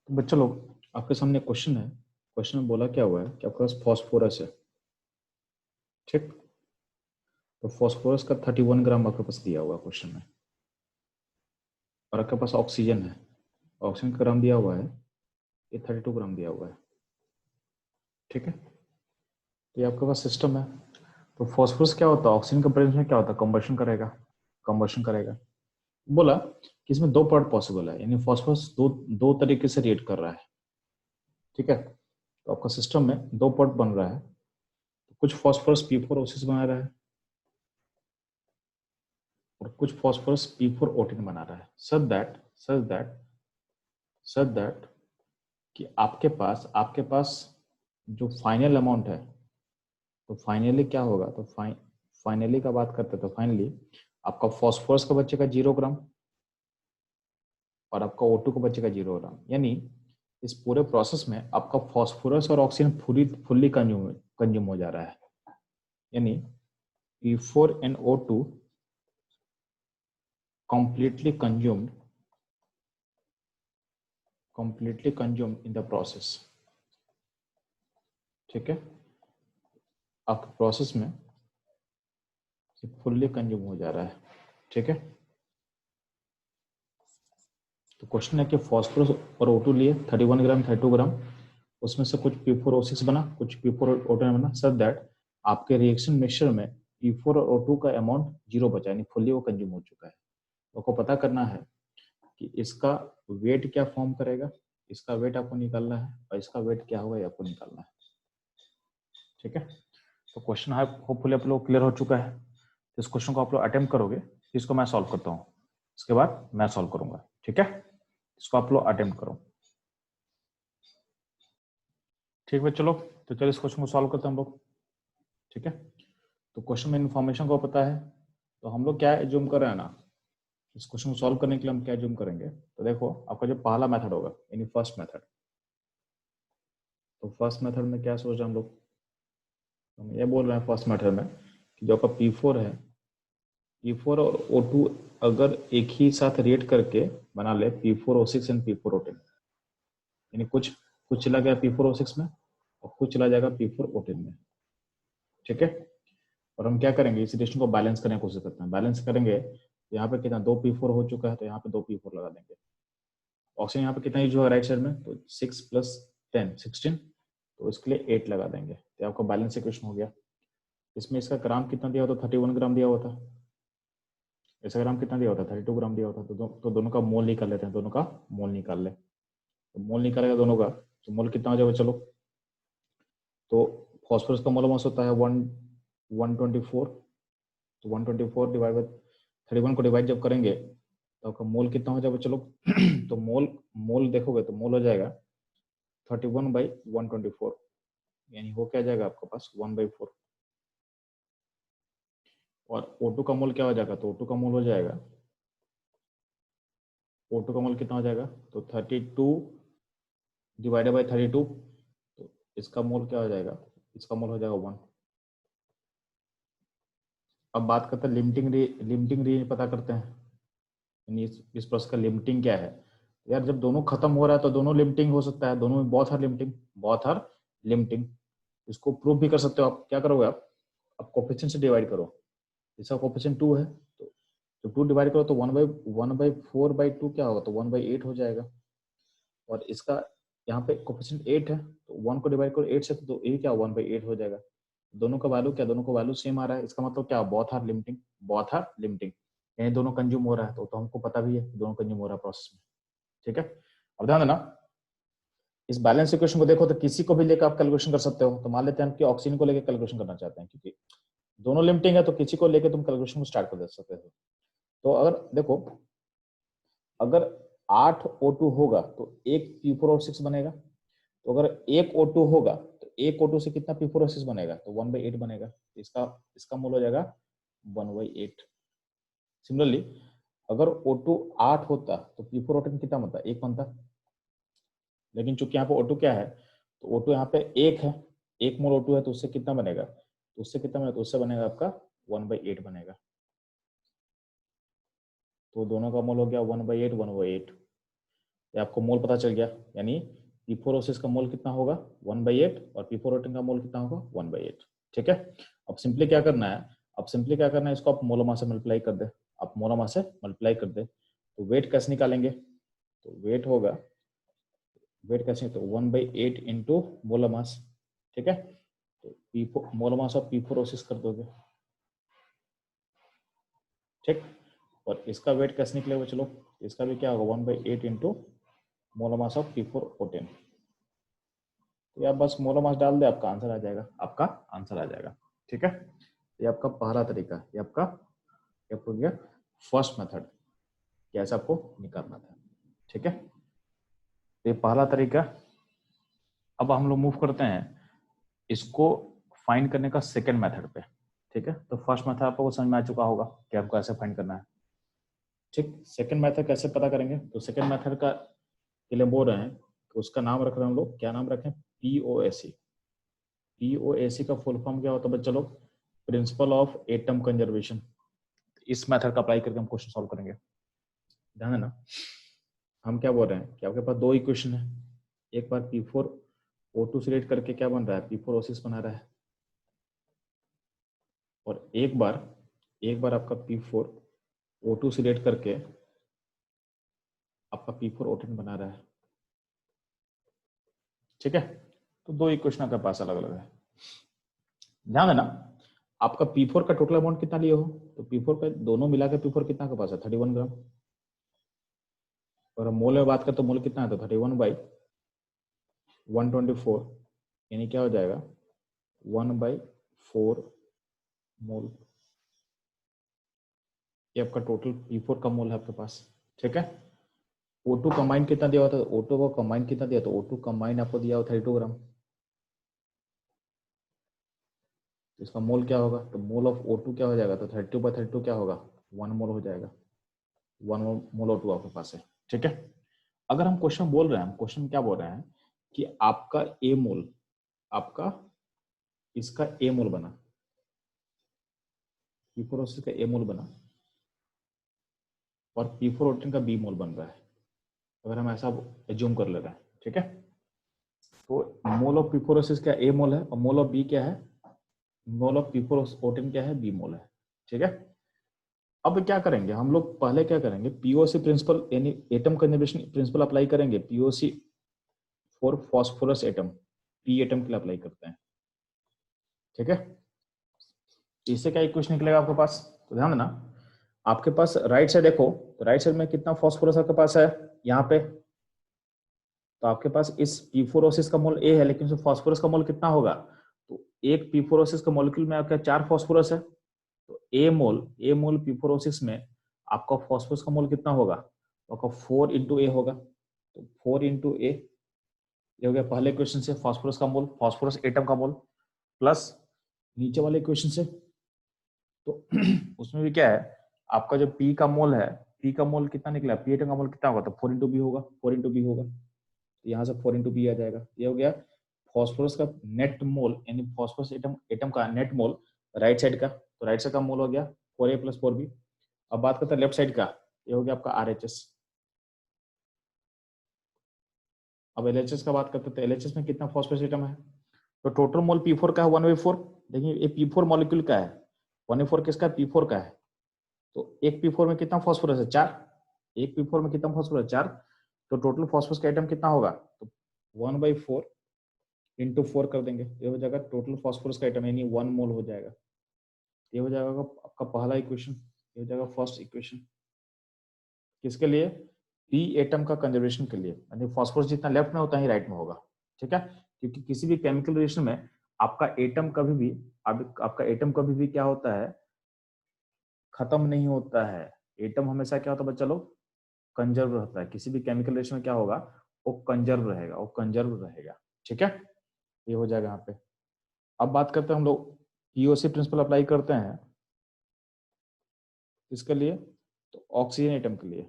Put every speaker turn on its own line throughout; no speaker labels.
तो बच्चा लोग आपके सामने क्वेश्चन है। क्वेश्चन में बोला क्या हुआ है कि आपके पास फॉस्फोरस है। ठीक। तो फॉस्फोरस का 31 ग्राम आपके पास दिया हुआ है क्वेश्चन में। और आपके पास ऑक्सीजन है। ऑक्सीजन का ग्राम दिया हुआ है, ये 32 ग्राम दिया हुआ है। ठीक है। तो ये आपके पास सिस्टम है। तो फॉस्फोरस क्या होता है, ऑक्सीजन के प्रेजेंस में क्या होता है, कंबशन करेगा। कंबशन करेगा। बोला कि इसमें दो पार्ट पॉसिबल है, यानी फॉस्फोरस दो दो तरीके से रिएक्ट कर रहा है। ठीक है। तो आपका सिस्टम में दो पार्ट बन रहा है। तो कुछ फॉस्फोरस P4O6 बना रहा है और कुछ फॉस्फोरस P4O10 बना रहा है। सच दैट कि आपके पास जो फाइनल अमाउंट है, तो फाइनली क्या होगा, तो फाइनली का बात करते हैं, तो फाइनली आपका फॉस्फोरस का बचेगा 0 ग्राम और आपका O2 का बचेगा 0 ग्राम। यानी इस पूरे प्रोसेस में आपका फॉस्फोरस और ऑक्सीजन फुल्ली कंज्यूम हो जा रहा है। यानी P4NO2 completely consumed in the process। ठीक है। आपके प्रोसेस में फुल्ली कंज्यूम हो जा रहा है। ठीक है। तो क्वेश्चन है कि फॉस्फोरस और O2 लिए 31 ग्राम 32 ग्राम, उसमें से कुछ P4O6 बना, कुछ P4O10 बना। सच दैट आपके रिएक्शन मिक्सचर में P4 और O2 का अमाउंट 0 बचा, यानी फुल्ली वो कंज्यूम हो चुका है। तो आपको पता करना है कि इसका वेट क्या फॉर्म करेगा, इसका वेट आपको निकालना है, और इसका वेट क्या होगा ये आपको निकालना है। ठीक है। तो क्वेश्चन है, होपफुली आप लोग क्लियर हो चुका है। तो इस क्वेश्चन को आप लोग अटेम्प्ट करोगे, इसको मैं सॉल्व करता हूँ, इसके बाद मैं सॉल्व करूंगा। ठीक है। इसको आप लोग अटेम्प्ट करो। ठीक है चलो। तो चलो इस क्वेश्चन को सॉल्व करते हैं हम लोग। ठीक है। तो क्वेश्चन में इन्फॉर्मेशन को पता है, तो हम लोग क्या एज्यूम कर रहे हैं ना, इस क्वेश्चन को सॉल्व करने के लिए हम क्या एज्यूम करेंगे। तो देखो आपका जो पहला मेथड होगा, यानी फर्स्ट मेथड, तो फर्स्ट मेथड में क्या सोच रहे हैं हम लोग, हम ये बोल रहे हैं फर्स्ट मेथड में कि जो आपका P4 है, P4 और O2 अगर एक ही साथ रिएक्ट करके बना ले P4O6 एंड P4O10, यानी कुछ कुछ चला गया P4O6 में और कुछ चला जाएगा P4O10 में। ठीक है। और हम क्या करेंगे, इस रिएक्शन को बैलेंस करने की कोशिश करते हैं। बैलेंस करेंगे तो यहाँ पे कितना, 2P4 हो चुका है, तो यहाँ पे 2P4 लगा देंगे। ऑक्सीजन यहाँ पे कितना यूज हुआ राइट साइड में, तो 6 + 10 16, तो इसके लिए 8 लगा देंगे। तो आपका बैलेंस इक्वेशन हो गया। इसमें इसका ग्राम कितना दिया होता, 31 ग्राम दिया हुआ था। इसका ग्राम कितना दिया होता, 32 ग्राम दिया होता। तो दोनों का मोल निकाल लेते हैं, दोनों का मोल निकाल ले। तो मोल निकालेगा दोनों का, तो मोल कितना हो जाएगा चलो। तो फॉस्फोरस का मोल मास होता है 124। तो 124 डिवाइड बाई 31 को डिवाइड जब करेंगे तो आपका मोल कितना हो जाएगा चलो। तो मोल मोल देखोगे तो मोल हो जाएगा 31/124, यानी हो क्या जाएगा आपके पास 1/4। और O2 का मोल क्या हो जाएगा, तो O2 का मोल हो जाएगा, O2 का मोल कितना हो जाएगा, तो 32 डिवाइडेड बाई 32। तो इसका मोल क्या हो जाएगा, इसका मोल हो जाएगा 1। अब बात करते हैं लिमिटिंग री पता करते हैं, यानी इस प्रोसेस का लिमिटिंग क्या है। यार जब दोनों खत्म हो रहा है तो दोनों लिमिटिंग हो सकता है, दोनों में बहुत हर लिमिटिंग। इसको प्रूव भी कर सकते हो आप। क्या करोगे आप कोफिशिएंट से डिवाइड करो। इसका कोफिशिएंट 2 है, तो 2 डिवाइड करो तो 1/4/2 क्या होगा, तो 1/8 हो जाएगा। और इसका यहाँ पे कोफिशिएंट 8 है, तो 1 को डिवाइड करो 8 से, तो ये क्या 1/8 हो जाएगा। दोनों का वैल्यू क्या, दोनों का वैल्यू सेम आ रहा है। इसका मतलब क्या, बहुत आर लिमिटिंग, यानी दोनों कंज्यूम हो रहा है। तो हमको पता भी है दोनों कंज्यूम हो रहा है प्रोसेस में। ठीक है। अब ध्यान देना, इस बैलेंस इक्वेशन को देखो तो किसी को भी लेकर आप कैलकुलेशन कर सकते हो। तो मान लेते हैं कि ऑक्सीजन को लेकर कैलकुलेशन करना चाहते हैं, क्योंकि दोनों लिमिटिंग है, तो किसी को लेकर तुम कैलकुलेशन को स्टार्ट कर दे सकते हो। तो अगर देखो, अगर 8 O2 होगा तो एक P4O6 बनेगा। तो अगर एक O2 होगा तो एक O2 से कितना P4O6 बनेगा, तो 1/8 बनेगा। इसका इसका मोल हो जाएगा 1/8। सिमिलरली अगर O2 8 होता तो P4O10 कितना बनता, 1 बनता। लेकिन चूंकि यहाँ पे O2 क्या है, तो O2 यहाँ पे 1 है, 1 मोल O2 है, तो उससे कितना बनेगा, तो उससे कितना बनेगा, तो उससे बनेगा आपका 1/8 बनेगा। तो दोनों का मोल हो गया 1/8 1/8। ये आपको मोल पता चल गया, यानी P4O6 का मोल कितना होगा 1/8 और P4O10 का मोल कितना होगा 1/8। ठीक है, अब सिंपली क्या करना है, इसको आप मोलर मास से मल्टीप्लाई कर दे, तो वेट कैसे निकालेंगे, तो वेट कैसे, तो 1/8 इंटू मोलर मास। ठीक है, तो मोलर मास ऑफ P4O6 कर दोगे। ठीक, और इसका वेट कैसे निकलेगा, चलो इसका भी क्या होगा 1/8 into molar mass of P4O10। तो आप बस मोलर मास डाल दे, आपका आंसर आ जाएगा। ठीक है, ये आपका पहला तरीका, ये आपका हो गया फर्स्ट मेथड, कैसे आपको निकालना था। ठीक है, ये पहला तरीका। अब हम लोग मूव करते हैं इसको फाइंड करने का सेकंड मेथड पे। ठीक है, तो फर्स्ट मेथड आपको समझ में आ चुका होगा कि आपको ऐसे फाइंड करना है। ठीक, सेकंड मेथड कैसे पता करेंगे, तो सेकंड मेथड का के लिए बोल रहे हैं कि उसका नाम रख रहे हैं हम लोग, क्या नाम रखें, POAC। POAC का फुल फॉर्म क्या होता है बच्चा लोग, प्रिंसिपल ऑफ एटम कंजर्वेशन। इस मेथड का अप्लाई करके हम क्वेश्चन सॉल्व करेंगे। ध्यान देना, हम क्या बोल रहे हैं कि आपके पास दो इक्वेशन है, एक बार P4O2 से रेट करके क्या बन रहा है, P4O6 बना रहा है, और एक बार आपका P4O2 से रेट करके आपका P4O10 बना रहा है। ठीक है, तो दो इक्वेशन आपके पास अलग अलग है। ध्यान देना, आपका P4 का टोटल अमाउंट कितना लिए हो, तो P4 का दोनों मिलाकर P4 कितना के पास है 31 ग्राम, और मोल में बात करें तो मोल कितना है, तो 31/124, यानी क्या हो जाएगा 1/4 मोल। ये आपका टोटल P4 का मोल है आपके पास। ठीक है, O2 कंबाइन कितना दिया हुआ था, O2 को कंबाइन कितना दिया, तो O2 कंबाइन आपको दिया हुआ 32 ग्राम। इसका मोल क्या होगा, तो मोल ऑफ O2 क्या हो जाएगा, तो 32/32 क्या होगा 1 मोल हो जाएगा, 1 मोल O2 आपके पास है। ठीक है, अगर हम क्वेश्चन बोल रहे हैं, हम क्वेश्चन क्या बोल रहे हैं कि आपका A मोल, आपका इसका A मोल बना, P4O6 का A मोल बना, और P4O10 का B मोल बन रहा है, अगर हम ऐसा एज्यूम कर ले रहे हैं। ठीक है, तो मोल ऑफ P4O6 क्या A मोल है, और मोल ऑफ B क्या है, मोल ऑफ P4O10 क्या है, B मोल है। ठीक है, अब क्या करेंगे हम लोग, पहले क्या करेंगे POC प्रिंसिपल यानी एटम कंजर्वेशन प्रिंसिपल अप्लाई करेंगे, POC for phosphorus atom, P atom के लिए अप्लाई करते हैं। ठीक है, इससे क्या इक्वेशन निकलेगा आपके पास, तो ध्यान देना, आपके पास राइट साइड देखो, तो राइट साइड में कितना फॉस्फोरस आपके पास है यहाँ पे, तो आपके पास इस P4O6 का मोल A है, लेकिन उसमें फॉस्फोरस का मोल कितना होगा, तो एक P4O6 का मॉलिक्यूल में आपका 4 फॉस्फोरस है, तो A मोल P4O6 में आपका फॉस्फोरस का मोल कितना होगा, तो आपका 4 इंटू ए होगा, तो 4 इंटू ए, ये हो गया पहले क्वेश्चन से फॉस्फोरस का मोल, फॉस्फोरस एटम का मोल, प्लस नीचे वाले क्वेश्चन से, तो उसमें भी क्या है, आपका जो P का मोल है, P का मोल कितना निकला, P एटम का मोल कितना होगा, तो 4 इंटू बी होगा, 4 इंटू बी होगा, तो यहाँ से 4 इंटू बी आ जाएगा। ये हो गया फॉस्फोरस का नेट मोल, यानी फॉस्फोरस एटम का नेट मोल राइट साइड का, तो राइट साइड का मोल हो गया 4A + 4B। अब बात करते हैं लेफ्ट साइड का, ये हो गया आपका RHS। अब LHS का बात करते हैं, तो LHS में कितना फॉस्फोरस एटम है, तो टोटल मोल P4 का है 1/4। देखिए ये P4 मॉलिक्यूल का है, 1/4 किसका है, P4 का है, तो एक P4 में कितना फॉस्फोरस है 4, एक P4 में कितना फॉस्फोरस 4, तो टोटल फॉस्फोरस का एटम कितना होगा, तो 1/4 इंटू 4 कर देंगे, ये हो जाएगा टोटल फॉस्फोरस का एटम, यानी 1 मोल हो जाएगा। ये हो जाएगा आपका पहला इक्वेशन, ये हो जाएगा फर्स्ट इक्वेशन, किसके लिए, पी एटम का कंजर्वेशन के लिए, यानी फॉस्फोरस जितना लेफ्ट में होता है राइट में होगा। ठीक है, क्योंकि किसी भी केमिकल रिएक्शन में आपका एटम कभी भी क्या होता है, खत्म नहीं होता है, एटम हमेशा क्या होता है बच्चा लोग, कंजर्व रहता है, किसी भी केमिकल रिएक्शन में क्या होगा, वो कंजर्व रहेगा। ठीक है, ये हो जाएगा यहाँ पे। अब बात करते हैं हम लोग पीओसी प्रिंसिपल अप्लाई करते हैं इसके लिए, तो ऑक्सीजन एटम के लिए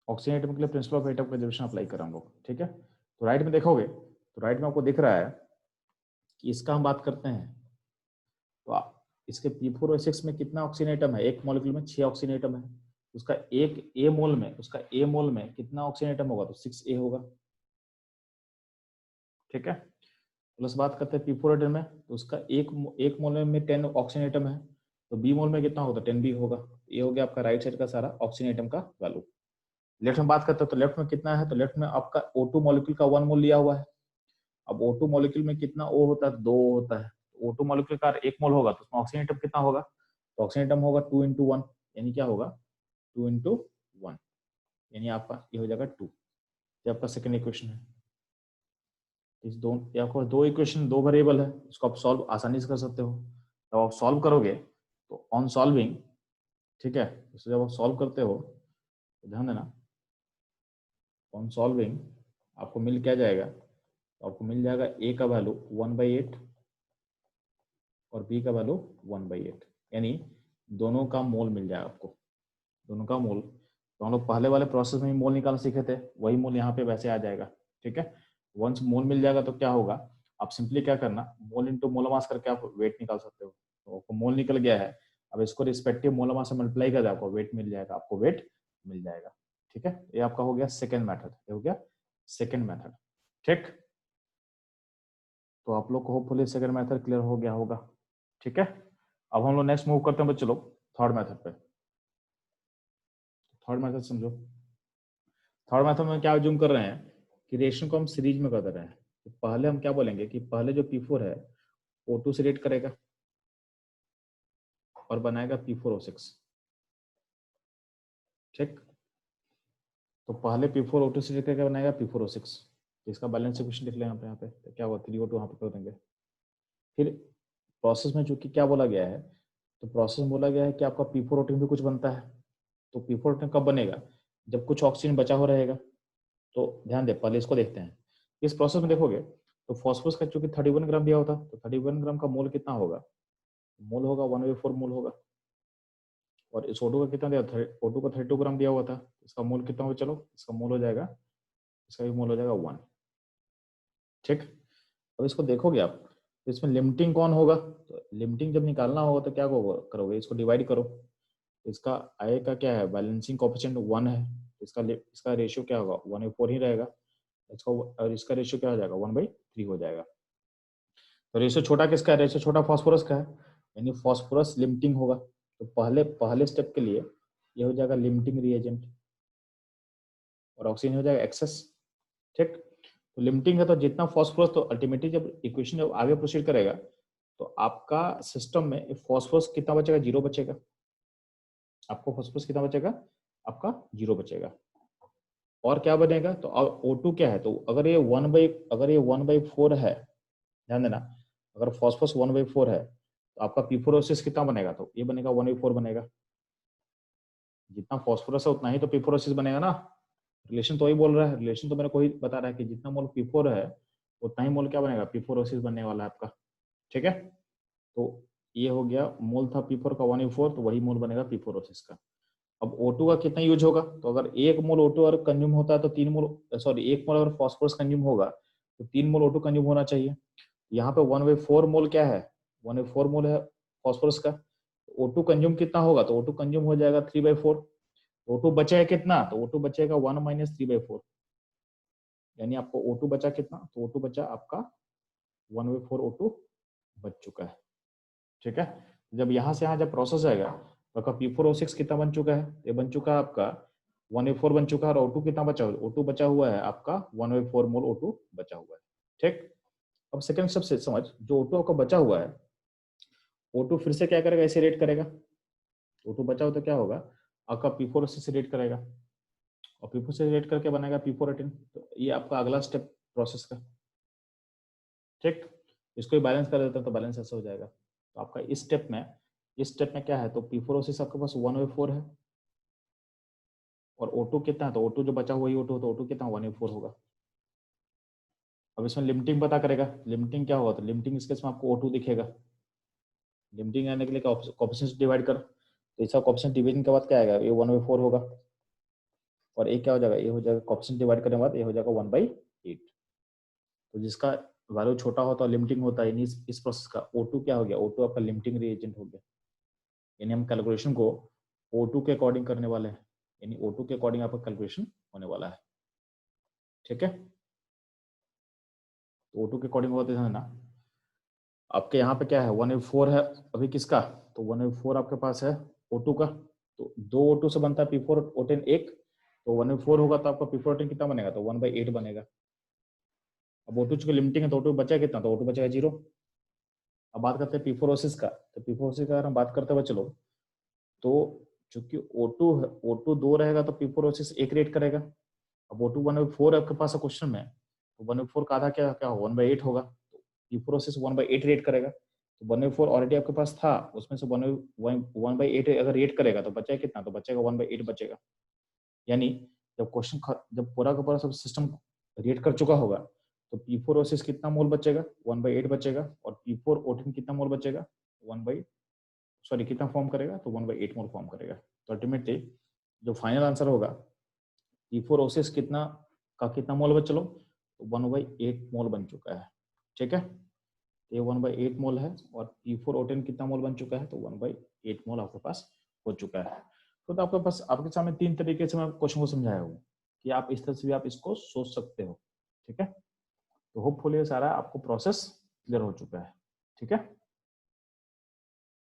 principle of atom conservation apply कर हम लोग। ठीक है, तो राइट में देखोगे, तो राइट में आपको दिख रहा है कि इसका हम बात करते हैं, तो इसके P4O6 में कितना ऑक्सीजन एटम है, एक मॉलिक्यूल में 6 ऑक्सीजन एटम है, उसका ए मोल में कितना ऑक्सीजन एटम होगा, तो 6A होगा। ठीक है, प्लस बात करते हैं P4 एटम में, तो उसका एक मोल में 10 ऑक्सीजन एटम है, तो बी मोल में कितना होगा, 10B होगा। ये हो गया आपका राइट साइड का सारा ऑक्सीजन एटम का वैल्यू। लेफ्ट में बात करते हैं, तो लेफ्ट में कितना है, तो लेफ्ट में आपका O2 मॉलिक्यूल का 1 मोल लिया हुआ है। अब O2 मॉलिक्यूल में कितना O होता है, 2 होता है। O2 मॉलिक्यूल का 1 मोल होगा तो उसमें ऑक्सीजन एटम कितना होगा, तो ऑक्सीजन एटम होगा 2 × 1, यानी क्या होगा 2 × 1, यानी आपका ये हो जाएगा 2। ये आपका सेकंड इक्वेशन है। इस दोनों आपको दो इक्वेशन, दो वेरिएबल है, इसको आप सॉल्व आसानी से कर सकते हो। जब आप सॉल्व करोगे तो ऑन सॉल्विंग, ठीक है, इसको जब आप सॉल्व करते हो तो ध्यान देना, ऑन सॉल्विंग आपको मिल क्या जाएगा, तो आपको मिल जाएगा ए का वैल्यू 1/8 और बी का वैल्यू 1/8, यानी दोनों का मोल मिल जाएगा आपको, दोनों का मोल। तो हम लोग पहले वाले प्रोसेस में मोल निकालना सीखे थे, वही मोल यहाँ पे वैसे आ जाएगा। ठीक है, वंस मोल मिल जाएगा तो क्या होगा, आप सिंपली क्या करना, मोल इंटू मोलर मास करके आप वेट निकाल सकते हो। तो आपको मोल निकल गया है, अब इसको रिस्पेक्टिव मोलर मास से मल्टीप्लाई कर, आपको वेट मिल जाएगा, आपको वेट मिल जाएगा। ठीक है, ये आपका हो गया सेकेंड मेथड, ये हो गया सेकेंड मेथड। ठीक, तो आप लोग को होपफुली सेकेंड मेथड क्लियर हो गया होगा। ठीक है, अब हम लोग नेक्स्ट मूव करते हैं बच्चों लोग थर्ड मेथड पे। थर्ड मेथड समझो। थर्ड मेथड में क्या जूम कर रहे हैं कि रिएक्शन को हम सीरीज में कर रहे हैं। तो पहले हम क्या बोलेंगे कि पहले जो P4 है O2 से रिएक्ट करेगा और बनाएगा P4O6। ठीक, तो पहले P4 O2 से रिएक्ट करके बनाएगा P4O6। इसका बैलेंस इक्वेशन लिख लें यहाँ पे तो क्या हुआ 3O2 यहाँ पे कर देंगे। फिर प्रोसेस में चूंकि क्या बोला गया है, तो प्रोसेस में बोला गया है कि आपका P4O2 भी कुछ बनता है। तो P4O2 कब बनेगा, जब कुछ ऑक्सीजन बचा हो रहेगा। तो ध्यान दे, पहले इसको देखते हैं। इस प्रोसेस में देखोगे तो फॉस्फोरस का चूंकि 31 ग्राम दिया होता, तो 31 ग्राम का मोल कितना होगा, मोल होगा 1/4 मोल होगा। और इस O2 का कितना दिया, O2 का 32 ग्राम दिया हुआ था, इसका मोल कितना होगा, चलो इसका मोल हो जाएगा, इसका भी मोल हो जाएगा 1। ठीक, अब इसको देखोगे आप, तो इसमें लिमिटिंग कौन होगा, तो लिमिटिंग जब निकालना होगा तो क्या करोगे, इसको डिवाइड करो। इसका आई का क्या है, बैलेंसिंग कोएफिशिएंट 1 है, इसका रेशियो क्या होगा 1/4 ही रहेगा। इसका और इसका रेशियो क्या हो जाएगा 1/3 हो जाएगा। तो रेशियो छोटा किसका है, रेशियो छोटा फॉस्फोरस का है, यानी फॉस्फोरस लिमिटिंग होगा। तो पहले स्टेप के लिए ये हो जाएगा लिमिटिंग रिएजेंट और ऑक्सीजन हो जाएगा एक्सेस। ठीक, तो लिमिटिंग है तो जितना फॉस्फोरस, तो अल्टीमेटली जब इक्वेशन जब आगे प्रोसीड करेगा तो आपका सिस्टम में फॉस्फोरस कितना बचेगा, 0 बचेगा। आपको फॉस्फोरस कितना बचेगा, आपका 0 बचेगा। और क्या बनेगा, तो O2 क्या है, तो अगर ये 1/4 है, ध्यान देना, अगर फॉस्फोरस 1/4 है तो आपका P4O6 कितना बनेगा, तो ये बनेगा 1/4 बनेगा। जितना फॉस्फोरस है उतना ही तो P4O6 बनेगा ना। रिलेशन तो वही बोल रहा है, रिलेशन तो मेरे को ही बता रहा है कि जितना मोल P4 है उतना ही मोल क्या बनेगा, P4O6 बनने वाला है आपका। ठीक है, तो ये हो गया मोल था P4 का 1/4, तो वही मोल बनेगा P4O6 का। अब O2 का कितना यूज होगा, तो अगर 1 मोल O2 अगर कंज्यूम होता है तो 3 मोल, सॉरी 1 मोल अगर फॉस्फोरस कंज्यूम होगा तो 3 मोल O2 कंज्यूम होना चाहिए। यहाँ पे 1/4 मोल क्या है, 1/4 मोल है फॉस्फोरस का। O2 कंज्यूम कितना होगा, तो O2 कंज्यूम हो जाएगा 3/4। O2 बचेगा कितना, तो O2 बचेगा 1 - 3/4, यानी आपको O2 बचा कितना, तो O2 बचा आपका 1/4 O2 बच चुका है। ठीक है, जब यहाँ से यहाँ जब प्रोसेस आएगा तो आपका P4O6 कितना बन चुका है, ये बन चुका है आपका 1/4 बन चुका है। और O2 कितना बचा हुआ है, O2 बचा हुआ है आपका 1/4 मोल O2 बचा हुआ है। ठीक, अब सेकंड स्टेप से समझ, जो O2 आपका बचा हुआ है, O2 फिर से क्या करेगा, ऐसे रेट करेगा। O2 बचा हो तो क्या होगा, आपका P4O6 से रेट करेगा और P4 से रेट करके बनाएगा P418। तो ये आपका अगला स्टेप प्रोसेस का। ठीक, इसको ही बैलेंस कर देते हैं तो बैलेंस ऐसे हो जाएगा। तो आपका इस स्टेप में क्या है, तो P4O6 आपके पास 1/4 है और O2 कितना है, तो O2 जो बचा हुआ ही O2, तो O2 कितना 1/4 होगा। अब इसमें लिमिटिंग पता करेगा, लिमिटिंग क्या होगा, तो लिमिटिंग इस केस में आपको O2 दिखेगा। लिमिटिंग आने के लिए कोएफिशिएंट डिवाइड कर, तो इसका कोएफिशिएंट डिवीजन के बाद क्या आएगा, ये 1/4 होगा और ये क्या हो जाएगा, ये हो जाएगा कोएफिशिएंट डिवाइड करने के बाद ये हो जाएगा 1/8। तो जिसका वैल्यू छोटा होता है लिमिटिंग होता है, यानी इस प्रोसेस का O2 क्या हो गया, O2 आपका लिमिटिंग रिएजेंट हो गया। यानी हम कैलकुलेशन को O2 के अकॉर्डिंग करने वाले हैं, यानी O2 के अकॉर्डिंग आपका कैलकुलेशन होने वाला है। ठीक है, तो O2 के अकॉर्डिंग होते हैं ना। आपके यहाँ पे क्या है 1/4 है अभी किसका, तो 1/4 आपके पास है O2 का, तो 2 O2 से बनता है P4 O10 1, तो 1/4 होगा तो आपका P4 O10 कितना बनेगा, तो 1/8 बनेगा। अब O2 चूंकि लिमिटिंग है तो O2 बचा कितना, तो O2 बचेगा 0। अब बात करते हैं P4 ओसिस का, तो P4 ओसिस का अगर हम बात करते हुए चलो, तो चूंकि O2 2 रहेगा तो P4 ओसिस 1 रेट करेगा। अब O2 1/4 आपके पास क्वेश्चन में, तो 1/4 का आधा क्या क्या 1/8 होगा, तो P4 ओसिस 1/8 रेट करेगा। तो 1/4 ऑलरेडी आपके पास था, उसमें से 1/8 अगर रेट करेगा तो बचेगा कितना, तो बचेगा 1/8 बचेगा। यानी जब जब पूरा का पूरा सब सिस्टम रेट कर चुका होगा, तो P4 ओसिस कितना मोल बचेगा, 1/8 बचेगा, और P4 O10 कितना मोल बचेगा, 1 सॉरी कितना फॉर्म करेगा, तो 1/8 मोल फॉर्म करेगा। तो अल्टीमेटली जो फाइनल आंसर होगा P4 ओसिस कितना का कितना मोल बच चलो, तो 1/8 मोल बन चुका है। ठीक है, ये 1/8 मोल है, और P4 O10 कितना मोल बन चुका है, तो 1/8 मोल आपके पास हो चुका है। तो आपके पास आपके सामने 3 तरीके से मैं क्वेश्चन को समझाया हूँ कि आप इस तरह से भी आप इसको सोच सकते हो। ठीक है, तो होपफुली ये सारा आपको प्रोसेस क्लियर हो चुका है। ठीक है।